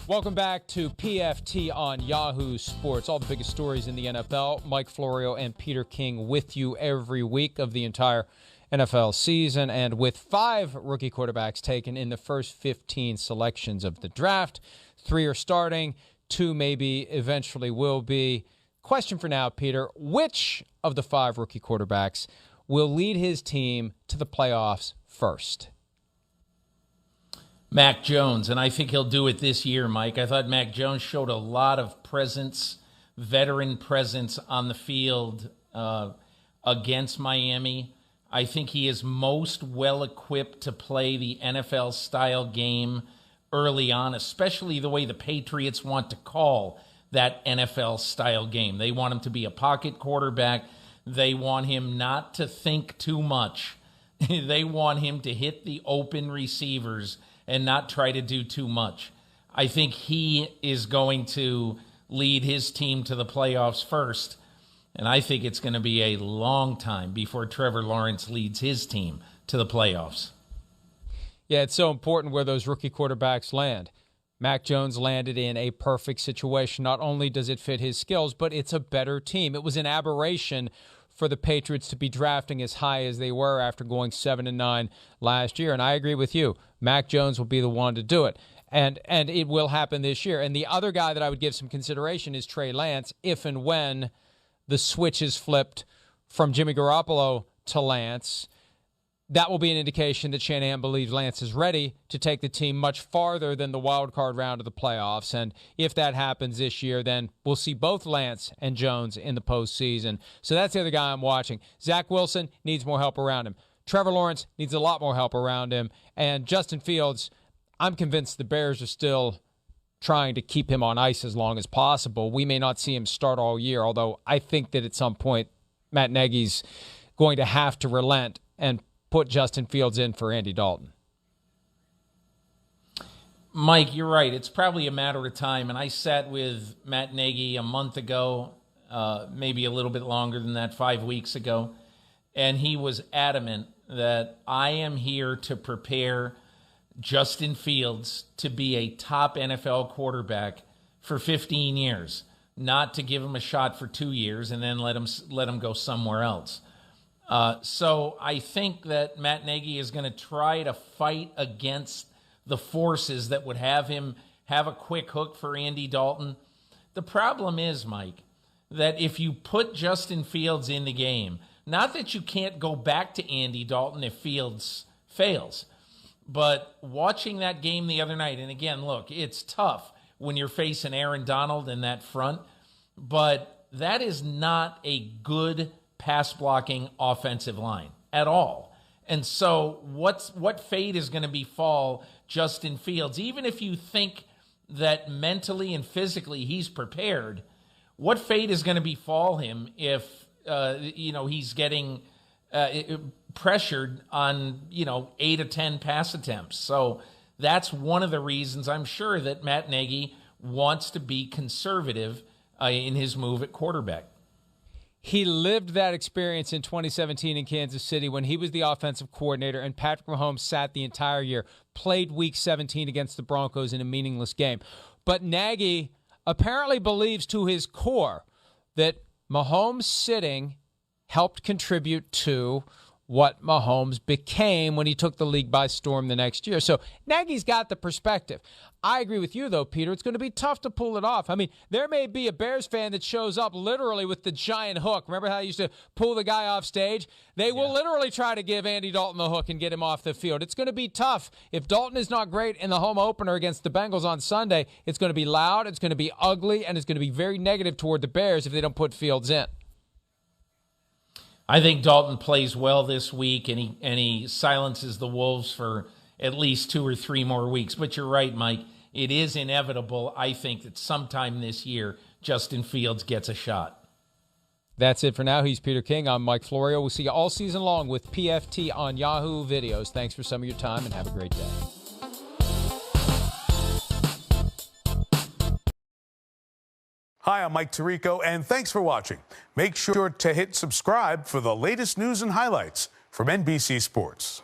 Welcome back to PFT on Yahoo Sports. All the biggest stories in the NFL. Mike Florio and Peter King with you every week of the entire NFL season. And with 5 rookie quarterbacks taken in the first 15 selections of the draft, 3 are starting, 2 maybe eventually will be. Question for now, Peter. Which of the 5 rookie quarterbacks will lead his team to the playoffs first? Mac Jones, and I think he'll do it this year, Mike. I thought Mac Jones showed a lot of presence, veteran presence on the field against Miami. I think he is most well-equipped to play the NFL-style game early on, especially the way the Patriots want to call that NFL-style game. They want him to be a pocket quarterback. They want him not to think too much. They want him to hit the open receivers and not try to do too much. I think he is going to lead his team to the playoffs first, and I think it's going to be a long time before Trevor Lawrence leads his team to the playoffs. Yeah, it's so important where those rookie quarterbacks land. Mac Jones landed in a perfect situation. Not only does it fit his skills, but it's a better team. It was an aberration for the Patriots to be drafting as high as they were after going 7-9 last year. And I agree with you. Mac Jones will be the one to do it. And it will happen this year. And the other guy that I would give some consideration is Trey Lance, if and when the switch is flipped from Jimmy Garoppolo to Lance. That will be an indication that Shanahan believes Lance is ready to take the team much farther than the wild card round of the playoffs. And if that happens this year, then we'll see both Lance and Jones in the postseason. So that's the other guy I'm watching. Zach Wilson needs more help around him. Trevor Lawrence needs a lot more help around him. And Justin Fields, I'm convinced the Bears are still trying to keep him on ice as long as possible. We may not see him start all year, although I think that at some point Matt Nagy's going to have to relent and put Justin Fields in for Andy Dalton. Mike, you're right. It's probably a matter of time. And I sat with Matt Nagy a month ago, maybe a little bit longer than that, 5 weeks ago. And he was adamant that I am here to prepare Justin Fields to be a top NFL quarterback for 15 years, not to give him a shot for 2 years and then let him go somewhere else. So I think that Matt Nagy is going to try to fight against the forces that would have him have a quick hook for Andy Dalton. The problem is, Mike, that if you put Justin Fields in the game, not that you can't go back to Andy Dalton if Fields fails, but watching that game the other night, and again, look, it's tough when you're facing Aaron Donald in that front, but that is not a good pass-blocking offensive line at all. And so what fate is going to befall Justin Fields? Even if you think that mentally and physically he's prepared, what fate is going to befall him if he's getting pressured on 8 of 10 pass attempts? So that's one of the reasons I'm sure that Matt Nagy wants to be conservative in his move at quarterback. He lived that experience in 2017 in Kansas City when he was the offensive coordinator and Patrick Mahomes sat the entire year, played Week 17 against the Broncos in a meaningless game. But Nagy apparently believes to his core that Mahomes sitting helped contribute to what Mahomes became when he took the league by storm the next year. So Nagy's got the perspective. I agree with you, though, Peter. It's going to be tough to pull it off. I mean, there may be a Bears fan that shows up literally with the giant hook. Remember how they used to pull the guy off stage? They will literally try to give Andy Dalton the hook and get him off the field. It's going to be tough. If Dalton is not great in the home opener against the Bengals on Sunday, it's going to be loud, it's going to be ugly, and it's going to be very negative toward the Bears if they don't put Fields in. I think Dalton plays well this week, and he silences the Wolves for at least 2 or 3 more weeks. But you're right, Mike. It is inevitable, I think, that sometime this year, Justin Fields gets a shot. That's it for now. He's Peter King. I'm Mike Florio. We'll see you all season long with PFT on Yahoo Videos. Thanks for some of your time, and have a great day. Hi, I'm Mike Tirico, and thanks for watching. Make sure to hit subscribe for the latest news and highlights from NBC Sports.